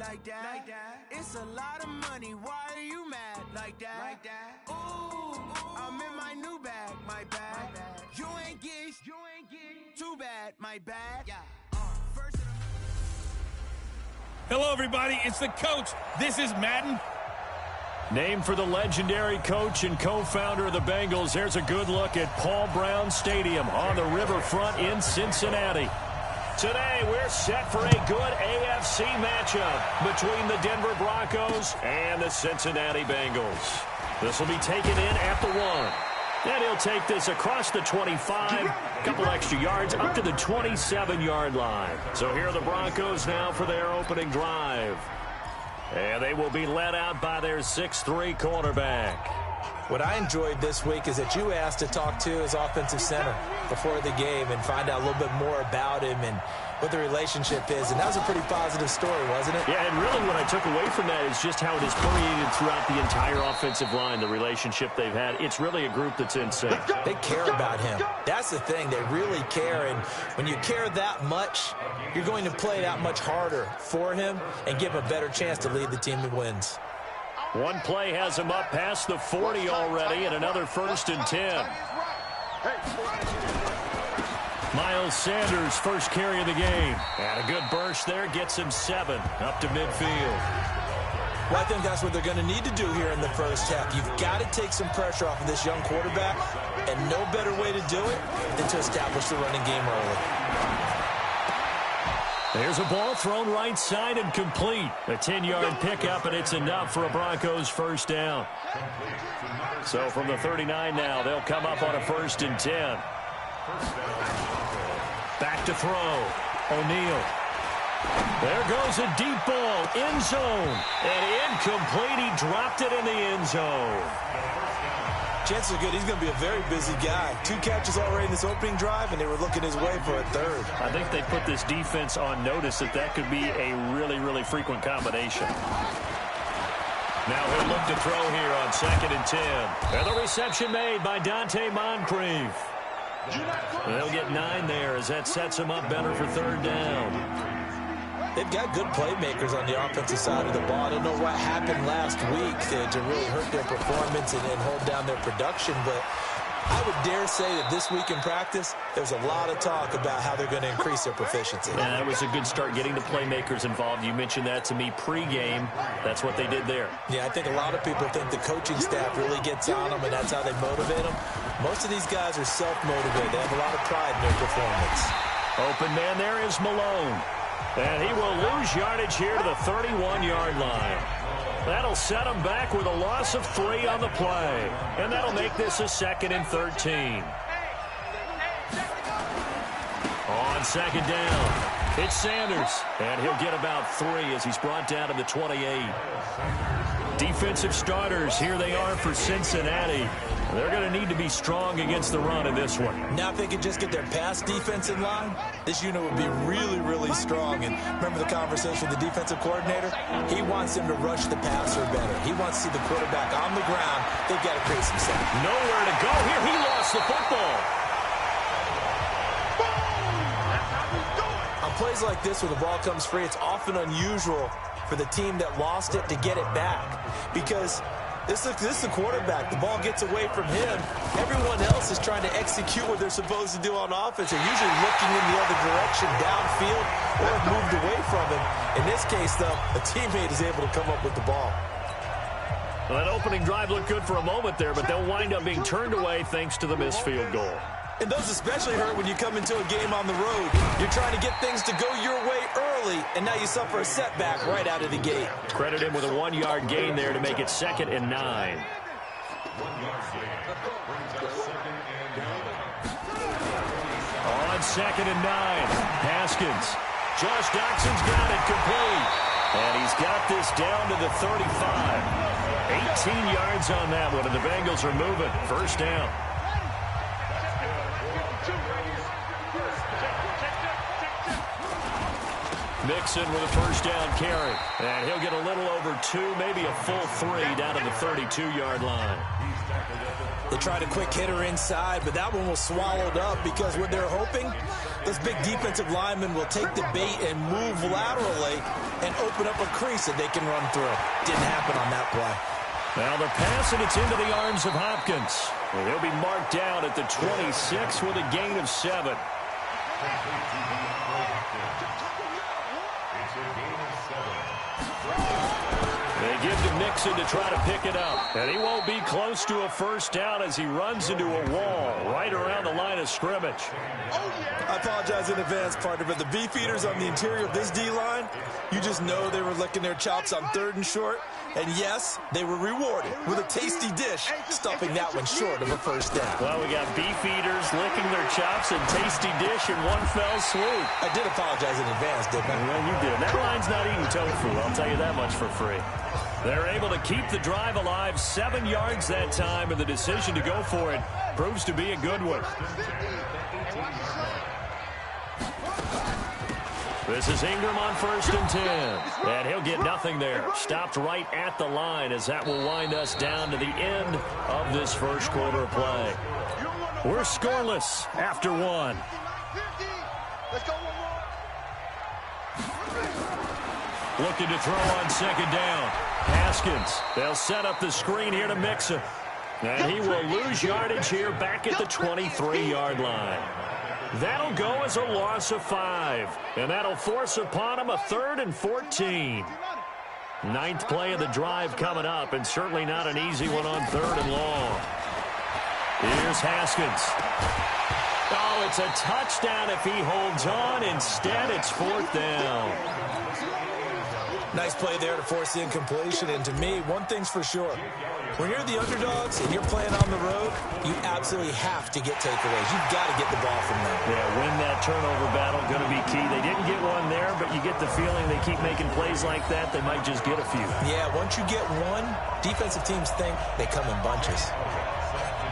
like that. It's a lot of money. Why are you mad like that? Ooh, I'm in my new bag, my bag. You ain't get too bad, my bad. Hello, everybody. It's the coach. This is Madden. Named for the legendary coach and co-founder of the Bengals, here's a good look at Paul Brown Stadium on the riverfront in Cincinnati. Today, we're set for a good AFC matchup between the Denver Broncos and the Cincinnati Bengals. This will be taken in at the 1. And he'll take this across the 25, a couple extra yards, up to the 27-yard line. So here are the Broncos now for their opening drive. And they will be led out by their 6'3" quarterback. What I enjoyed this week is that you asked to talk to his offensive center before the game and find out a little bit more about him and what the relationship is. And that was a pretty positive story, wasn't it? Yeah, and really what I took away from that is just how it has permeated throughout the entire offensive line, the relationship they've had. It's really a group that's in sync. They care about him. That's the thing. They really care. And when you care that much, you're going to play that much harder for him and give him a better chance to lead the team to wins. One play has him up past the 40 already, and another 1st and 10. Miles Sanders, first carry of the game. And a good burst there gets him 7 up to midfield. Well, I think that's what they're going to need to do here in the first half. You've got to take some pressure off of this young quarterback, and no better way to do it than to establish the running game early. There's a ball thrown right side and complete. A 10-yard pickup, and it's enough for a Broncos first down. So from the 39 now, they'll come up on a 1st and 10. Back to throw. O'Neal. There goes a deep ball. End zone. And incomplete. He dropped it in the end zone. Chances are good he's going to be a very busy guy. 2 catches already in this opening drive, and they were looking his way for a 3rd. I think they put this defense on notice that could be a really, really frequent combination. Now he'll look to throw here on 2nd and 10. And the reception made by Dante Moncrief. They'll get 9 there as that sets him up better for 3rd down. They've got good playmakers on the offensive side of the ball. I don't know what happened last week to really hurt their performance and hold down their production, but I would dare say that this week in practice, there's a lot of talk about how they're going to increase their proficiency. Yeah, that was a good start getting the playmakers involved. You mentioned that to me pregame. That's what they did there. Yeah, I think a lot of people think the coaching staff really gets on them, and that's how they motivate them. Most of these guys are self-motivated. They have a lot of pride in their performance. Open man there is Malone. And he will lose yardage here to the 31-yard line. That'll set him back with a loss of 3 on the play. And that'll make this a 2nd and 13. On 2nd down, it's Sanders. And he'll get about 3 as he's brought down to the 28. Defensive starters, here they are for Cincinnati. They're going to need to be strong against the run in this one. Now, if they could just get their pass defense in line, this unit would be really, really strong. And remember the conversation with the defensive coordinator? He wants them to rush the passer better. He wants to see the quarterback on the ground. They've got to create some sacks. Nowhere to go here. He lost the football. On plays like this where the ball comes free, it's often unusual for the team that lost it to get it back. Because this is the quarterback. The ball gets away from him. Everyone else is trying to execute what they're supposed to do on offense. They're usually looking in the other direction, downfield, or have moved away from him. In this case, though, a teammate is able to come up with the ball. Well, that opening drive looked good for a moment there, but they'll wind up being turned away thanks to the missed field goal. And those especially hurt when you come into a game on the road. You're trying to get things to go your way early, and now you suffer a setback right out of the gate. Credit him with a 1-yard gain there to make it 2nd and 9. On 2nd and 9, Haskins. Josh Doxson's got it complete. And he's got this down to the 35. 18 yards on that one, and the Bengals are moving. First down. Mixon with a first down carry. And he'll get a little over 2, maybe a full 3 down to the 32-yard line. They tried a quick hitter inside, but that one was swallowed up because what they're hoping, those big defensive linemen will take the bait and move laterally and open up a crease that they can run through. Didn't happen on that play. Now they're passing. It's into the arms of Hopkins. And he'll be marked down at the 26 with a gain of 7. They give to Mixon to try to pick it up. And he won't be close to a first down as he runs into a wall right around the line of scrimmage. I apologize in advance, partner, but the beefeaters on the interior of this D-line, you just know they were licking their chops on 3rd and short. And yes, they were rewarded with a tasty dish, stuffing that one short of a first down. Well, we got beefeaters licking their chops and tasty dish in one fell swoop. I did apologize in advance, didn't I? Well, you did. That line's not eating tofu, I'll tell you that much for free. They're able to keep the drive alive, 7 yards that time, and the decision to go for it proves to be a good one. This is Ingram on 1st and 10. And he'll get nothing there. Stopped right at the line as that will wind us down to the end of this first quarter of play. We're scoreless after 1. Looking to throw on 2nd down. Haskins. They'll set up the screen here to Mixon. And he will lose yardage here back at the 23-yard line. That'll go as a loss of 5. And that'll force upon him a 3rd and 14. 9th play of the drive coming up, and certainly not an easy one on 3rd and long. Here's Haskins. Oh, it's a touchdown if he holds on. Instead, it's 4th down. Nice play there to force the incompletion. And to me, one thing's for sure. When you're the underdogs and you're playing on the road, you absolutely have to get takeaways. You've got to get the ball from them. Yeah, win that turnover battle, going to be key. They didn't get one there, but you get the feeling they keep making plays like that, they might just get a few. Yeah, once you get one, defensive teams think they come in bunches.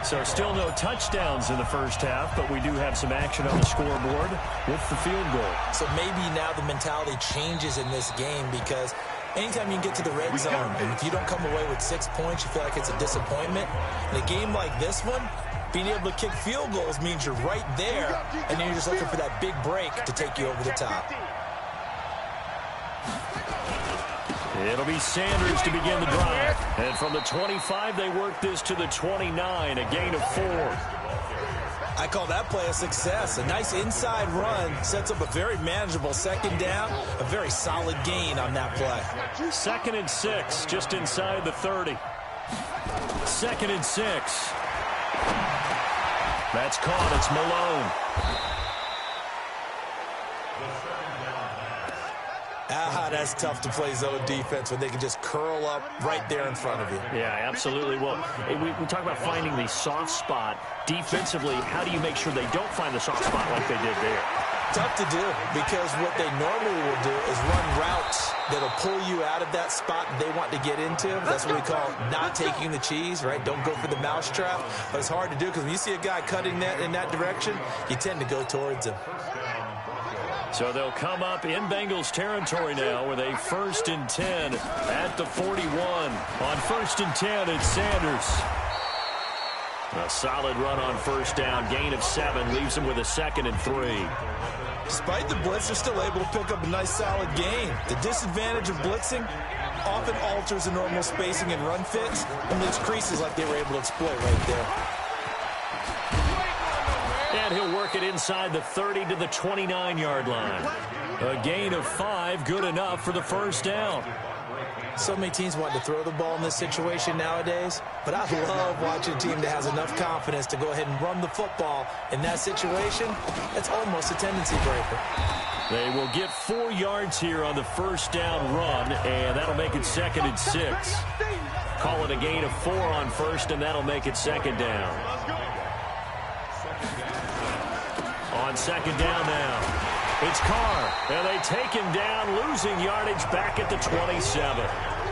So still no touchdowns in the first half, but we do have some action on the scoreboard with the field goal. So maybe now the mentality changes in this game because anytime you can get to the red zone, and if you don't come away with 6 points, you feel like it's a disappointment. In a game like this one, being able to kick field goals means you're right there, and then you're just looking for that big break to take you over the top. It'll be Sanders to begin the drive. And from the 25, they work this to the 29, a gain of 4. I call that play a success. A nice inside run sets up a very manageable 2nd down, a very solid gain on that play. 2nd and 6, just inside the 30. 2nd and 6. That's caught. It's Malone. That's tough to play zone defense when they can just curl up right there in front of you. Yeah, absolutely. Well, we talk about finding the soft spot. Defensively, how do you make sure they don't find the soft spot like they did there? Tough to do because what they normally will do is run routes that'll pull you out of that spot they want to get into. That's what we call not taking the cheese, right? Don't go for the mousetrap. But it's hard to do because when you see a guy cutting that in that direction, you tend to go towards him. So they'll come up in Bengals territory now with a 1st and 10 at the 41. On 1st and 10, it's Sanders. A solid run on 1st down. Gain of 7 leaves him with a 2nd and 3. Despite the blitz, they're still able to pick up a nice solid gain. The disadvantage of blitzing often alters the normal spacing and run fits and leaves creases like they were able to exploit right there. And he'll work it inside the 30 to the 29-yard line. A gain of 5, good enough for the 1st down. So many teams want to throw the ball in this situation nowadays, but I love watching a team that has enough confidence to go ahead and run the football. In that situation, it's almost a tendency breaker. They will get 4 yards here on the 1st down run, and that'll make it 2nd and 6. Call it a gain of 4 on 1st, and that'll make it 2nd down. On 2nd down now, it's Carr, and they take him down, losing yardage back at the 27.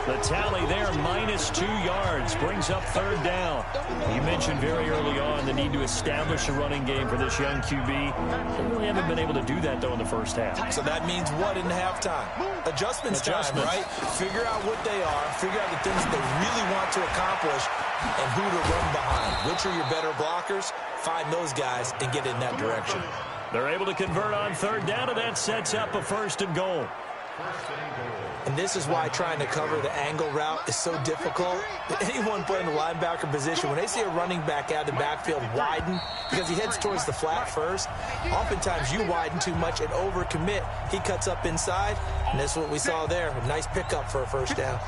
The tally there, -2 yards, brings up third down. You mentioned very early on the need to establish a running game for this young QB. They really haven't been able to do that, though, in the first half. So that means what in halftime? Adjustments time, right? Figure out what they are, figure out the things that they really want to accomplish, and who to run behind. Which are your better blockers? Find those guys and get in that direction. They're able to convert on third down, and that sets up a 1st and goal. And this is why trying to cover the angle route is so difficult. Anyone playing the linebacker position, when they see a running back out of the backfield widen because he heads towards the flat first, oftentimes you widen too much and overcommit. He cuts up inside, and that's what we saw there. A nice pickup for a 1st down.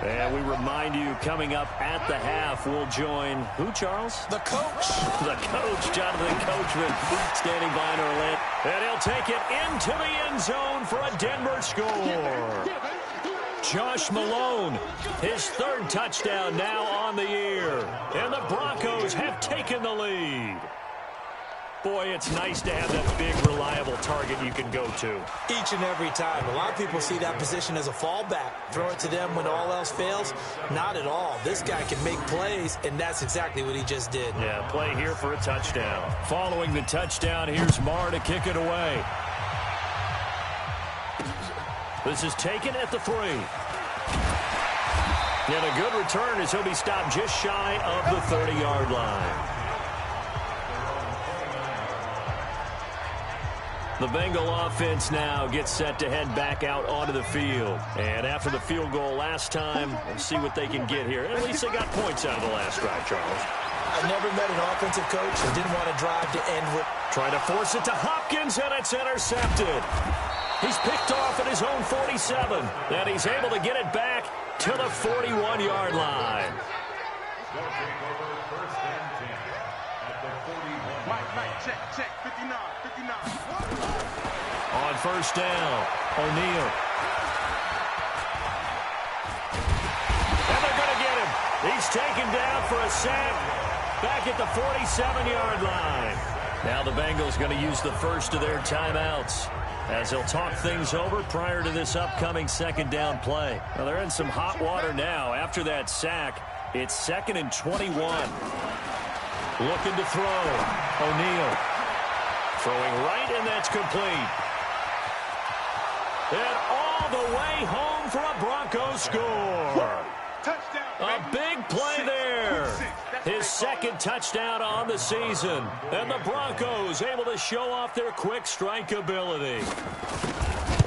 And we remind you, coming up at the half, we'll join who, Charles? The coach. The coach, Jonathan Coachman, standing by in Orlando. And he'll take it into the end zone for a Denver score. Josh Malone, his 3rd touchdown now on the year. And the Broncos have taken the lead. Boy, it's nice to have that big, reliable target you can go to. Each and every time. A lot of people see that position as a fallback. Throw it to them when all else fails. Not at all. This guy can make plays, and that's exactly what he just did. Yeah, play here for a touchdown. Following the touchdown, here's Marr to kick it away. This is taken at the 3. And a good return as he'll be stopped just shy of the 30-yard line. The Bengal offense now gets set to head back out onto the field. And after the field goal last time, we'll see what they can get here. At least they got points out of the last drive, Charles. I never met an offensive coach that didn't want to drive to end with. Trying to force it to Hopkins, and it's intercepted. He's picked off at his own 47, and he's able to get it back to the 41-yard line. Check, 59. On 1st down, O'Neal. And they're going to get him. He's taken down for a sack back at the 47-yard line. Now the Bengals going to use the first of their timeouts as they'll talk things over prior to this upcoming 2nd down play. Now they're in some hot water now. After that sack, it's 2nd and 21. Looking to throw. O'Neal. Throwing right, and that's complete. And all the way home for a Broncos score. A big play there. His 2nd touchdown on the season. And the Broncos able to show off their quick strike ability.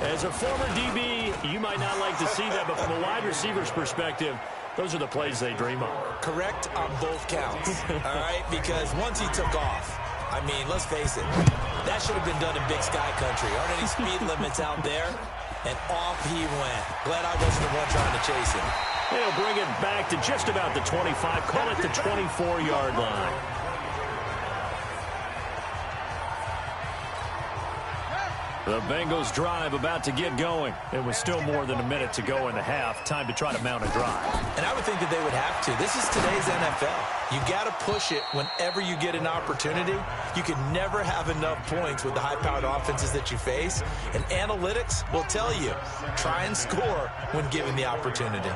As a former DB, you might not like to see that, but from a wide receiver's perspective, those are the plays they dream of. Correct on both counts, all right? Because once he took off, I mean, let's face it, that should have been done in Big Sky Country. Aren't any speed limits out there? And off he went. Glad I wasn't the one trying to chase him. They'll bring it back to just about the 25, call it the 24-yard line. The Bengals drive about to get going. It was still more than a minute to go in the half. Time to try to mount a drive. And I would think that they would have to. This is today's NFL. You got to push it whenever you get an opportunity. You can never have enough points with the high-powered offenses that you face. And analytics will tell you, try and score when given the opportunity.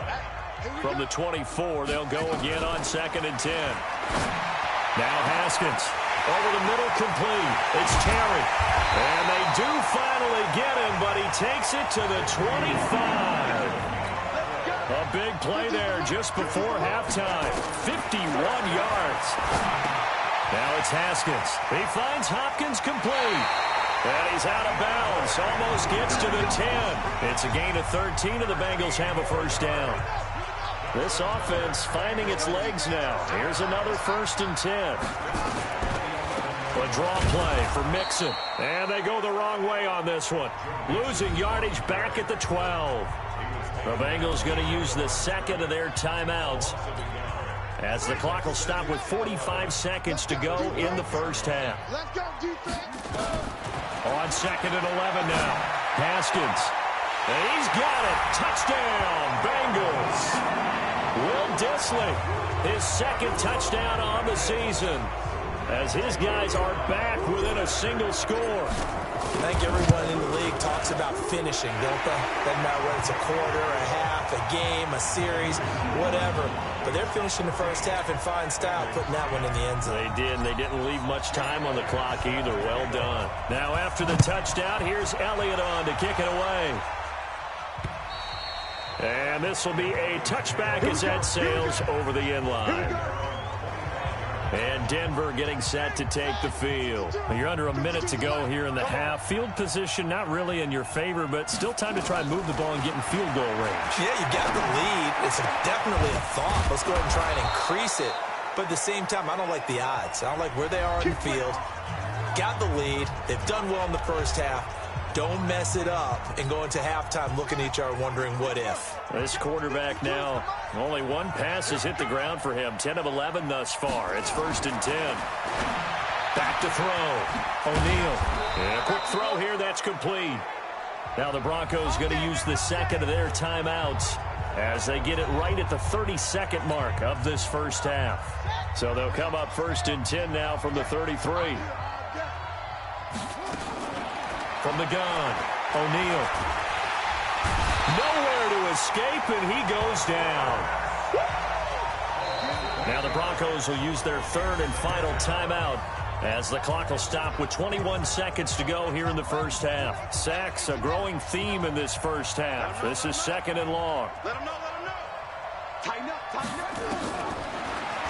From the 24, they'll go again on 2nd and 10. Now Haskins. Over the middle, complete. It's Terry. And they do finally get him, but he takes it to the 25. A big play there just before halftime. 51 yards. Now it's Haskins. He finds Hopkins complete. And he's out of bounds. Almost gets to the 10. It's a gain of 13, and the Bengals have a 1st down. This offense finding its legs now. Here's another 1st and 10. A draw play for Mixon. And they go the wrong way on this one. Losing yardage back at the 12. The Bengals going to use the 2nd of their timeouts as the clock will stop with 45 seconds to go in the 1st half. On 2nd and 11 now. Haskins. And he's got it. Touchdown, Bengals. Will Dissly, his 2nd touchdown on the season. as his guys are back within a single score. I think everyone in the league talks about finishing, don't they? Doesn't matter whether it's a quarter, a half, a game, a series, whatever. But they're finishing the first half in fine style, putting that one in the end zone. They did, and they didn't leave much time on the clock either. Well done. Now after the touchdown, here's Elliott on to kick it away. And this will be a touchback as that sails over the end line. And Denver getting set to take the field. You're under a minute to go here in the half. Field position not really in your favor, but still time to try and move the ball and get in field goal range. Yeah, you got the lead. It's definitely a thought. Let's go ahead and try and increase it. But at the same time, I don't like the odds. I don't like where they are in the field. Got the lead. They've done well in the first half. Don't mess it up and go into halftime looking at each other wondering what if. This quarterback now, only one pass has hit the ground for him. 10 of 11 thus far. It's 1st and 10. Back to throw. O'Neal. And a quick throw here. That's complete. Now the Broncos going to use the second of their timeouts as they get it right at the 32nd mark of this first half. So they'll come up 1st and 10 now from the 33. From the gun, O'Neal. Nowhere to escape, and he goes down. Now the Broncos will use their third and final timeout as the clock will stop with 21 seconds to go here in the first half. Sacks, a growing theme in this first half. This is 2nd and long. Let him know. Tighten up.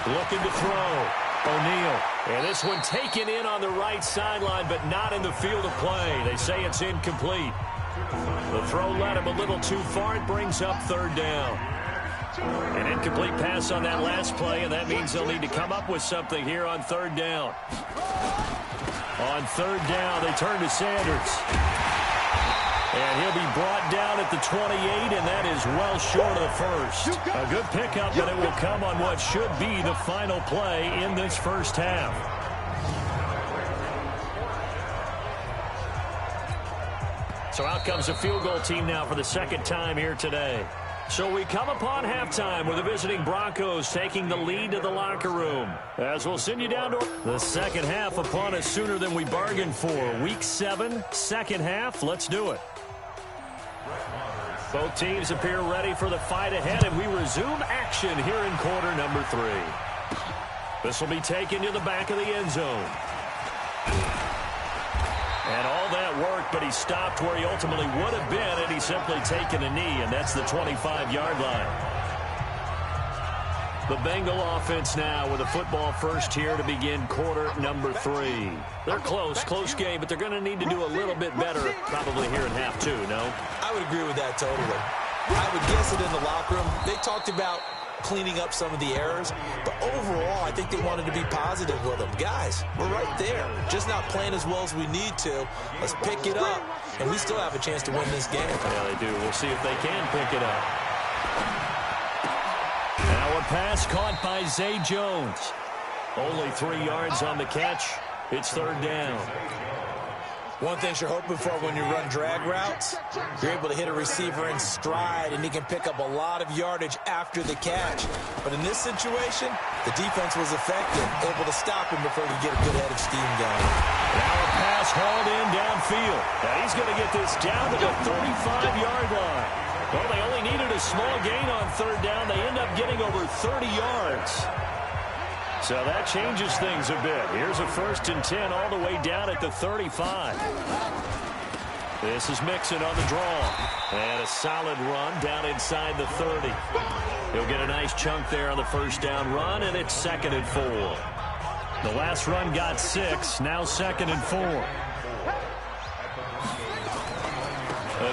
Looking to throw. O'Neal. And this one taken in on the right sideline, but not in the field of play. They say it's incomplete. The throw led him a little too far. It brings up 3rd down. An incomplete pass on that last play, and that means they'll need to come up with something here on 3rd down. On 3rd down, they turn to Sanders. And he'll be brought down at the 28, and that is well short of the first. A good pickup, but it will come on what should be the final play in this first half. So out comes the field goal team now for the second time here today. So we come upon halftime with the visiting Broncos taking the lead to the locker room. As we'll send you down to the second half upon us sooner than we bargained for. Week 7, second half. Let's do it. Both teams appear ready for the fight ahead, and we resume action here in quarter number 3. This will be taken to the back of the end zone. And all that work, but he stopped where he ultimately would have been, and he's simply taken a knee, and that's the 25-yard line. The Bengal offense now with a football first here to begin quarter number 3. They're close game, but they're going to need to do a little bit better probably here in half 2, no? I would agree with that totally. I would guess it in the locker room. They talked about cleaning up some of the errors, but overall I think they wanted to be positive with them. Guys, we're right there. Just not playing as well as we need to. Let's pick it up, and we still have a chance to win this game. Yeah, they do. We'll see if they can pick it up. Now a pass caught by Zay Jones. Only 3 yards on the catch. It's 3rd down. One thing you're hoping for when you run drag routes, you're able to hit a receiver in stride, and he can pick up a lot of yardage after the catch. But in this situation, the defense was effective, able to stop him before he could get a good head of steam going. Now a pass hauled in downfield. Now he's going to get this down to the 35-yard line. Well, they only needed a small gain on 3rd down. They end up getting over 30 yards. So that changes things a bit. Here's a 1st and 10 all the way down at the 35. This is Mixon on the draw. And a solid run down inside the 30. He'll get a nice chunk there on the 1st down run, and it's 2nd and 4. The last run got 6, now 2nd and 4.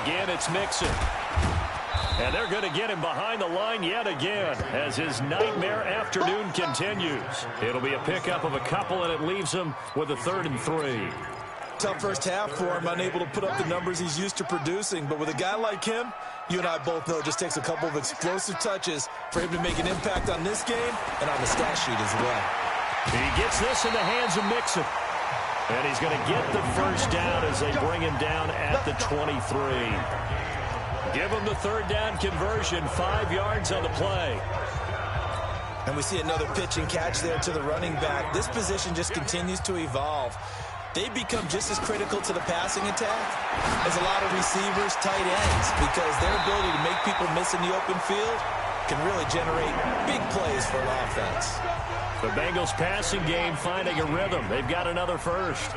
Again, it's Mixon. And they're going to get him behind the line yet again as his nightmare afternoon continues. It'll be a pickup of a couple, and it leaves him with a 3rd and 3. Tough first half for him, unable to put up the numbers he's used to producing. But with a guy like him, you and I both know it just takes a couple of explosive touches for him to make an impact on this game and on the stat sheet as well. He gets this in the hands of Mixon. And he's going to get the 1st down as they bring him down at the 23. Give him the 3rd down conversion, 5 yards on the play. And we see another pitch and catch there to the running back. This position just continues to evolve. They become just as critical to the passing attack as a lot of receivers, tight ends, because their ability to make people miss in the open field can really generate big plays for an offense. The Bengals passing game finding a rhythm. They've got another first.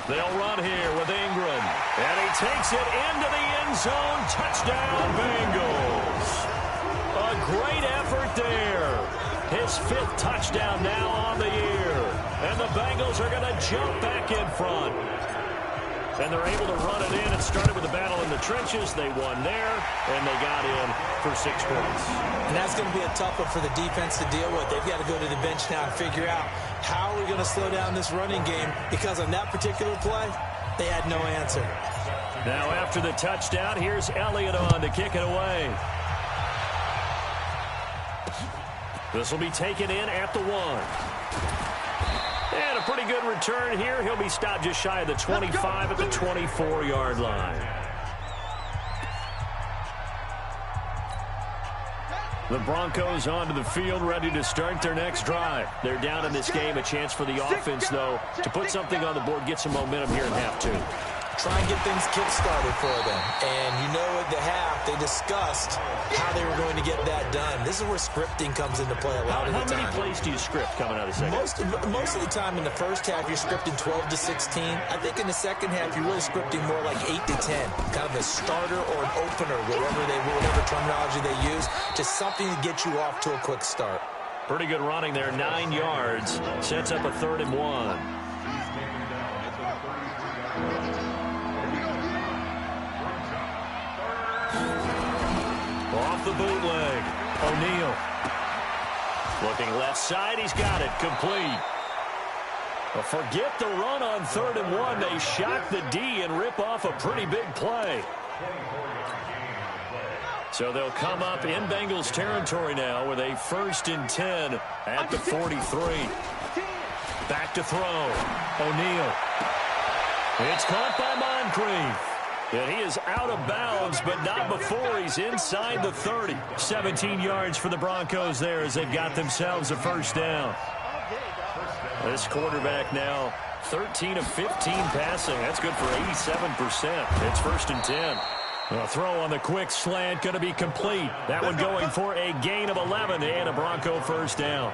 They'll run here with Ingram. And he takes it into the end zone. Touchdown, Bengals. A great effort there. His 5th touchdown now on the year. And the Bengals are going to jump back in front. And they're able to run it in. It started with a battle in the trenches. They won there, and they got in for 6 points. And that's going to be a tough one for the defense to deal with. They've got to go to the bench now and figure out how are we going to slow down this running game, because on that particular play, they had no answer. Now after the touchdown, here's Elliott on to kick it away. This will be taken in at the 1. And a pretty good return here. He'll be stopped just shy of the 25 at the 24-yard line. The Broncos onto the field, ready to start their next drive. They're down in this game. A chance for the offense, though, to put something on the board, get some momentum here in half 2. Try and get things kick-started for them. And you know at the half, they discussed how they were going to get that done. This is where scripting comes into play a lot of the time. How many plays do you script coming out of the second? Most of the time in the first half, you're scripting 12 to 16. I think in the second half, you're really scripting more like 8 to 10. Kind of a starter or an opener, whatever terminology they use. Just something to get you off to a quick start. Pretty good running there, 9 yards. Sets up a 3rd and 1. Off the bootleg. O'Neal. Looking left side. He's got it. Complete. Well, forget the run on 3rd and 1. They shock the D and rip off a pretty big play. So they'll come up in Bengals territory now with a 1st and 10 at the 43. Back to throw. O'Neal. It's caught by Moncrief. And he is out of bounds, but not before he's inside the 30. 17 yards for the Broncos there as they've got themselves a 1st down. This quarterback now 13 of 15 passing. That's good for 87%. It's 1st and 10. A throw on the quick slant going to be complete. That one going for a gain of 11 and a Bronco 1st down.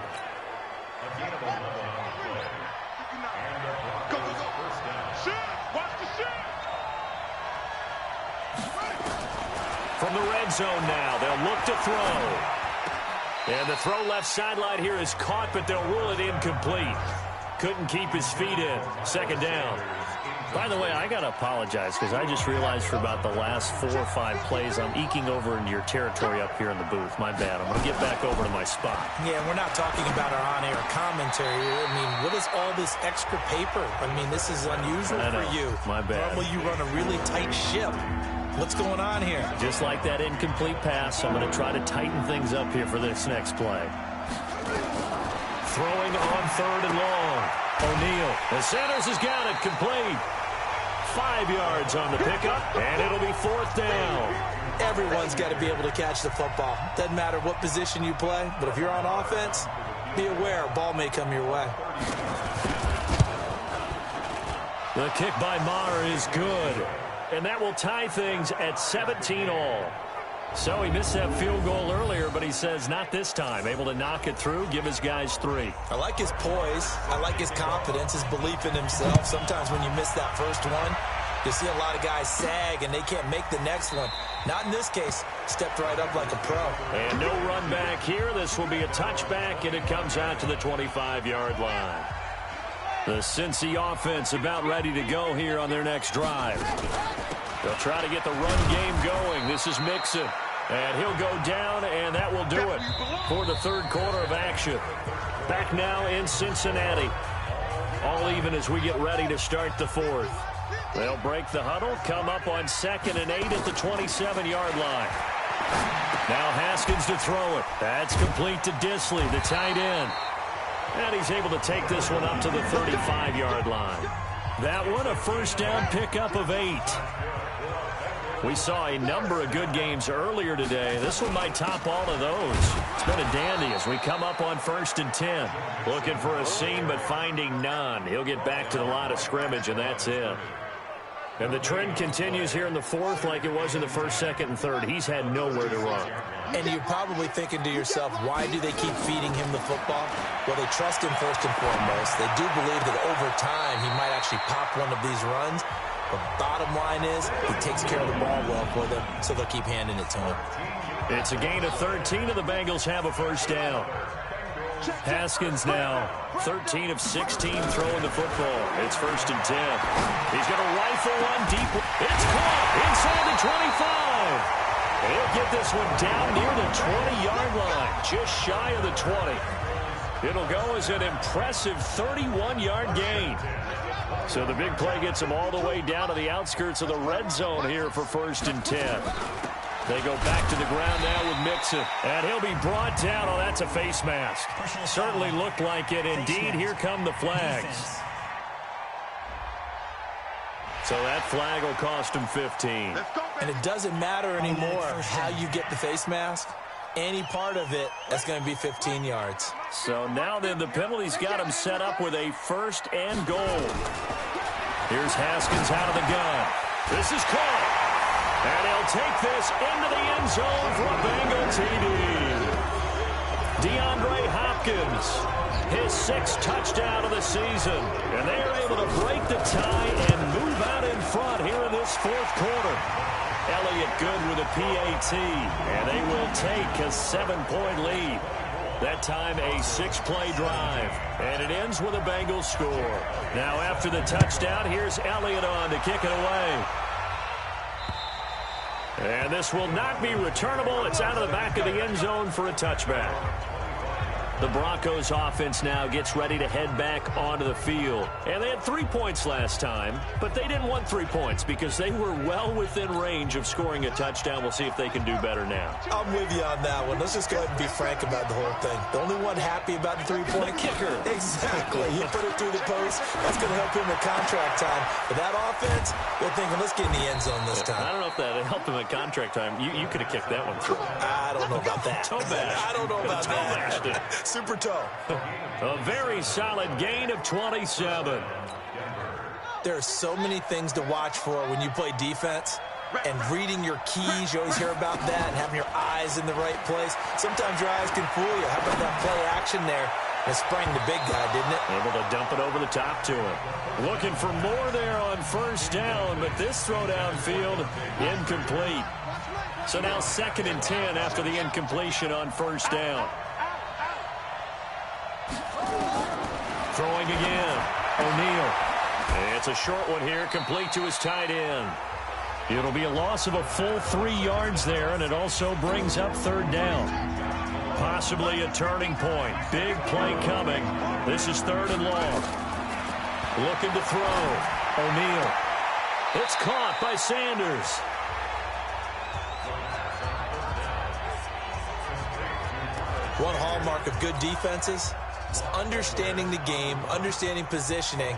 From the red zone now, they'll look to throw. And the throw left sideline here is caught, but they'll rule it incomplete. Couldn't keep his feet in. 2nd down. By the way, I got to apologize because I just realized for about the last 4 or 5 plays, I'm eking over into your territory up here in the booth. My bad. I'm going to get back over to my spot. Yeah, we're not talking about our on-air commentary. I mean, what is all this extra paper? I mean, this is unusual for you. My bad. Normally you run a really tight ship. What's going on here? Just like that incomplete pass, I'm going to try to tighten things up here for this next play. Throwing on 3rd and long. O'Neal. The Sanders has got it. Complete. 5 yards on the pickup, and it'll be 4th down. Everyone's got to be able to catch the football. Doesn't matter what position you play, but if you're on offense, be aware a ball may come your way. The kick by Maher is good. And that will tie things at 17 all. So he missed that field goal earlier, but he says not this time. Able to knock it through, give his guys 3. I like his poise. I like his confidence, his belief in himself. Sometimes when you miss that first one, you see a lot of guys sag and they can't make the next one. Not in this case. Stepped right up like a pro. And no run back here. This will be a touchback, and it comes out to the 25-yard line. The Cincy offense about ready to go here on their next drive. They'll try to get the run game going. This is Mixon. And he'll go down, and that will do it for the 3rd quarter of action. Back now in Cincinnati. All even as we get ready to start the 4th. They'll break the huddle, come up on 2nd and 8 at the 27-yard line. Now Haskins to throw it. That's complete to Disley, the tight end. And he's able to take this one up to the 35-yard line. That one a 1st down pickup of 8. We saw a number of good games earlier today. This one might top all of those. It's been a dandy as we come up on 1st and 10. Looking for a seam, but finding none. He'll get back to the line of scrimmage, and that's it. And the trend continues here in the 4th like it was in the 1st, 2nd, and 3rd. He's had nowhere to run. And you're probably thinking to yourself, why do they keep feeding him the football? Well, they trust him first and foremost. They do believe that over time he might actually pop one of these runs. But bottom line is, he takes care of the ball well for them, so they'll keep handing it to him. It's a gain of 13, and the Bengals have a first down. Haskins now 13 of 16 throwing the football. It's 1st and 10. He's going to rifle one deep. It's caught inside the 25. He'll get this one down near the 20-yard line, just shy of the 20. It'll go as an impressive 31-yard gain. So the big play gets him all the way down to the outskirts of the red zone here for 1st and 10. They go back to the ground now with Mixon. And he'll be brought down. Oh, that's a face mask. Certainly looked like it. Indeed, here come the flags. So that flag will cost him 15. And it doesn't matter anymore how you get the face mask. Any part of it, that's going to be 15 yards. So now then the penalty's got him set up with a 1st and goal. Here's Haskins out of the gun. This is caught. And he'll take this into the end zone for a Bengal TD. DeAndre Hopkins, his 6th touchdown of the season. And they are able to break the tie and move out in front here in this 4th quarter. Elliott good with a PAT, and they will take a 7-point lead. That time a 6-play drive, and it ends with a Bengals score. Now after the touchdown, here's Elliott on to kick it away. And this will not be returnable. It's out of the back of the end zone for a touchback. The Broncos offense now gets ready to head back onto the field. And they had 3 points last time, but they didn't want 3 points because they were well within range of scoring a touchdown. We'll see if they can do better now. I'm with you on that one. Let's just go ahead and be frank about the whole thing. The only one happy about the 3-point kicker. Exactly. He put it through the post. That's going to help him at contract time. But that offense, they're thinking, let's get in the end zone this time. I don't know if that helped him at contract time. You could have kicked that one through. I don't know about that. Toe bash. I don't know about that. Super toe. A very solid gain of 27. There are so many things to watch for when you play defense. And reading your keys, you always hear about that, and having your eyes in the right place. Sometimes your eyes can fool you. How about that play action there? It sprang the big guy, didn't it? Able to dump it over the top to him. Looking for more there on 1st down, but this throw downfield incomplete. So now 2nd and 10 after the incompletion on 1st down. Throwing again. O'Neal. It's a short one here, complete to his tight end. It'll be a loss of a full 3 yards there, and it also brings up 3rd down. Possibly a turning point. Big play coming. This is 3rd and long. Looking to throw. O'Neal. It's caught by Sanders. One hallmark of good defenses is understanding the game, understanding positioning,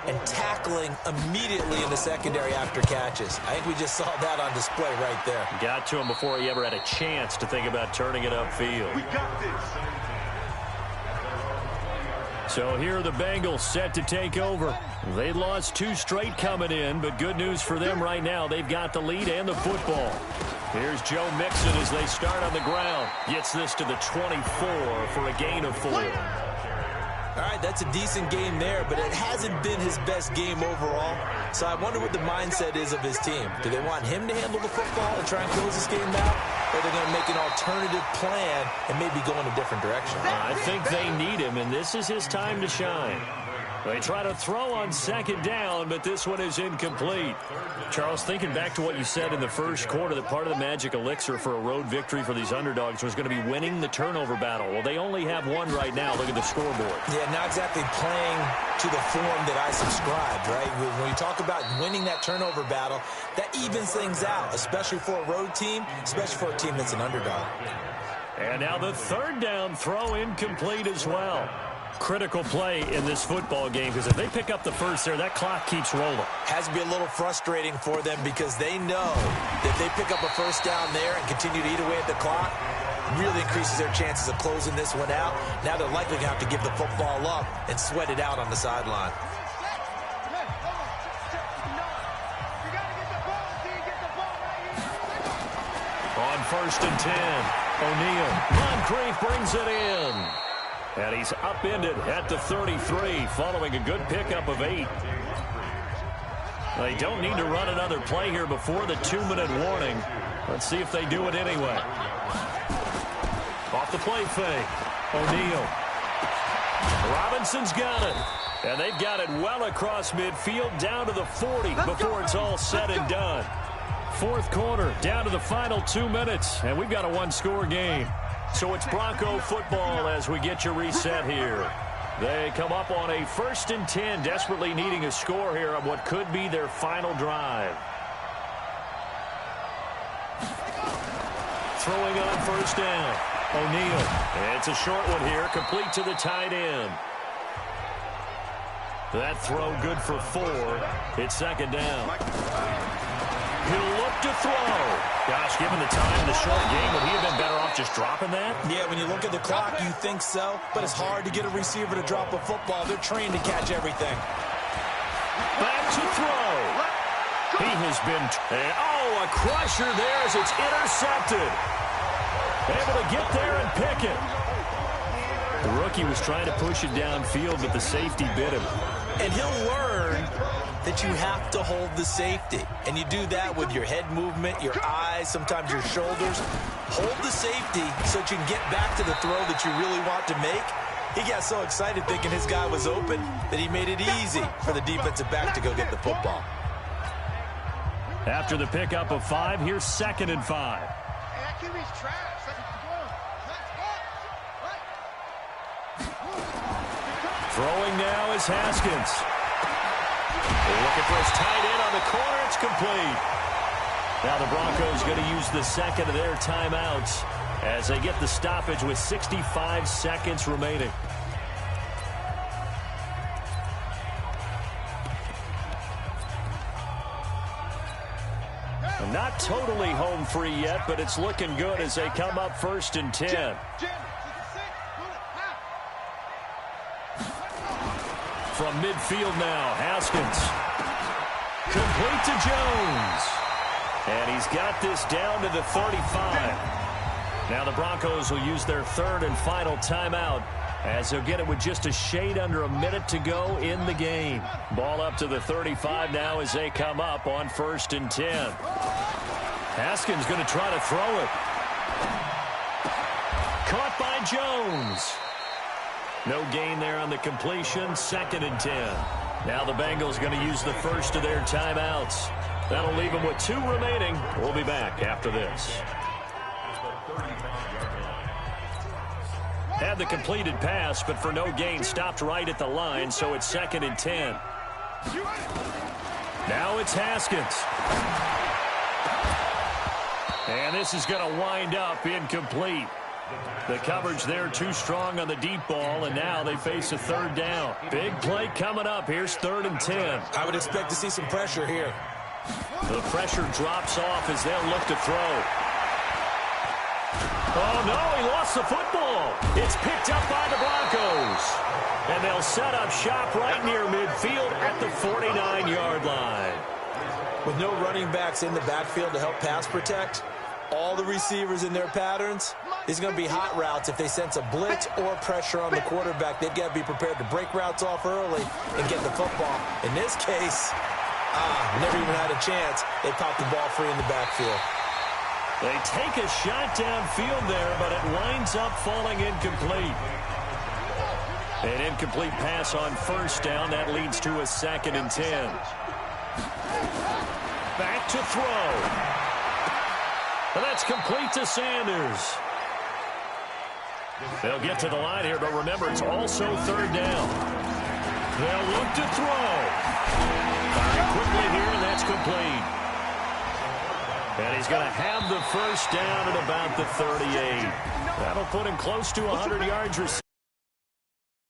and tackling immediately in the secondary after catches. I think we just saw that on display right there. Got to him before he ever had a chance to think about turning it upfield. We got this. So here are the Bengals set to take over. They lost 2 straight coming in, but good news for them right now. They've got the lead and the football. Here's Joe Mixon as they start on the ground. Gets this to the 24 for a gain of 4. All right, that's a decent game there, but it hasn't been his best game overall. So I wonder what the mindset is of his team. Do they want him to handle the football and try and close this game out? Or are they going to make an alternative plan and maybe go in a different direction? I think they need him, and this is his time to shine. They try to throw on 2nd down, but this one is incomplete. Charles, thinking back to what you said in the 1st quarter, that part of the magic elixir for a road victory for these underdogs was going to be winning the turnover battle. Well, they only have one right now. Look at the scoreboard. Yeah, not exactly playing to the form that I subscribed, right? When you talk about winning that turnover battle, that evens things out, especially for a road team, especially for a team that's an underdog. And now the 3rd down throw incomplete as well. Critical play in this football game, because if they pick up the first there, that clock keeps rolling. Has to be a little frustrating for them because they know that if they pick up a first down there and continue to eat away at the clock, really increases their chances of closing this one out. Now they're likely going to have to give the football up and sweat it out on the sideline. On 1st and 10, O'Neal. Moncrief brings it in. And he's upended at the 33 following a good pickup of 8. They don't need to run another play here before the 2-minute warning. Let's see if they do it anyway. Off the play fake. O'Neal. Robinson's got it. And they've got it well across midfield down to the 40 before it's all said and done. Fourth quarter, down to the final 2 minutes, and we've got a one-score game. So it's Bronco football as we get you reset here. They come up on a 1st and 10, desperately needing a score here on what could be their final drive. Throwing on 1st down, O'Neal. It's a short one here, complete to the tight end. That throw good for 4. It's 2nd down. He'll look to throw. Gosh, given the time in the short game, would he have been better off just dropping that? Yeah, when you look at the clock, you think so. But it's hard to get a receiver to drop a football. They're trained to catch everything. Back to throw. He has been... a crusher there as it's intercepted. Able to get there and pick it. The rookie was trying to push it downfield, but the safety bit him. And he'll learn that you have to hold the safety. And you do that with your head movement, your eyes, sometimes your shoulders. Hold the safety so that you can get back to the throw that you really want to make. He got so excited thinking his guy was open that he made it easy for the defensive back to go get the football. After the pickup of 5, here's 2nd and 5. That QB's trash. Throwing now is Haskins. They're looking for his tight end on the corner. It's complete. Now the Broncos going to use the 2nd of their timeouts as they get the stoppage with 65 seconds remaining. Not totally home free yet, but it's looking good as they come up 1st and 10. From midfield now, Haskins. Complete to Jones. And he's got this down to the 35. Now the Broncos will use their 3rd and final timeout as they'll get it with just a shade under a minute to go in the game. Ball up to the 35 now as they come up on 1st and 10. Haskins going to try to throw it. Caught by Jones. No gain there on the completion. 2nd and 10. Now the Bengals going to use the 1st of their timeouts. That'll leave them with 2 remaining. We'll be back after this. Had the completed pass, but for no gain, stopped right at the line, so it's 2nd and 10. Now it's Haskins. And this is going to wind up incomplete. The coverage there too strong on the deep ball, and now they face a 3rd down. Big play coming up. Here's 3rd and 10. I would expect to see some pressure here. The pressure drops off as they'll look to throw. Oh, no, he lost the football. It's picked up by the Broncos. And they'll set up shop right near midfield at the 49-yard line. With no running backs in the backfield to help pass protect, all the receivers in their patterns, there's going to be hot routes if they sense a blitz or pressure on the quarterback. They've got to be prepared to break routes off early and get the football. In this case, never even had a chance. They popped the ball free in the backfield. They take a shot downfield there, but it winds up falling incomplete. An incomplete pass on 1st down. That leads to a 2nd and 10. Back to throw. And that's complete to Sanders. They'll get to the line here, but remember, it's also 3rd down. They'll look to throw. Firing quickly here, and that's complete. And he's going to have the 1st down at about the 38. That'll put him close to 100 yards receiving.